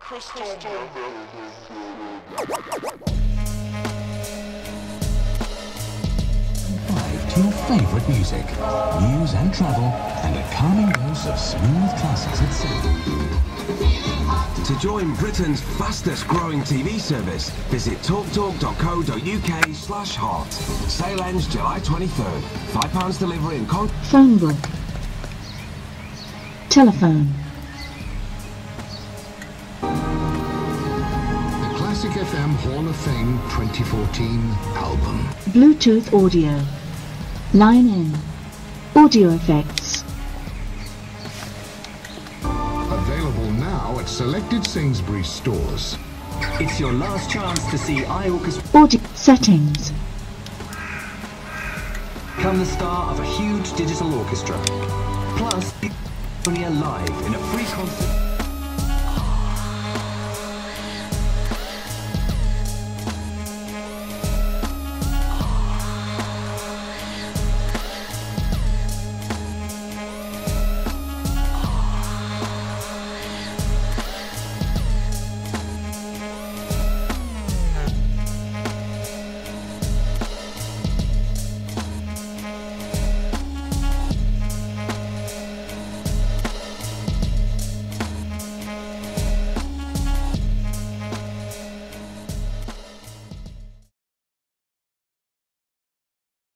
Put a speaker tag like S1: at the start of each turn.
S1: To your favourite music, news and travel, and a calming dose of smooth classics at sea.
S2: To join Britain's fastest growing TV service, visit talktalk.co.uk/heart. Sale ends July 23rd. £5 delivery and
S3: phone book. Telephone.
S4: The Classic FM Hall of Fame 2014 album.
S3: Bluetooth audio. Line in. Audio effects.
S4: Available now at selected Sainsbury's stores.
S5: It's your last chance to see iOrchestra.
S3: Audio settings.
S5: Become the star of a huge digital orchestra. Plus, live in a free concert.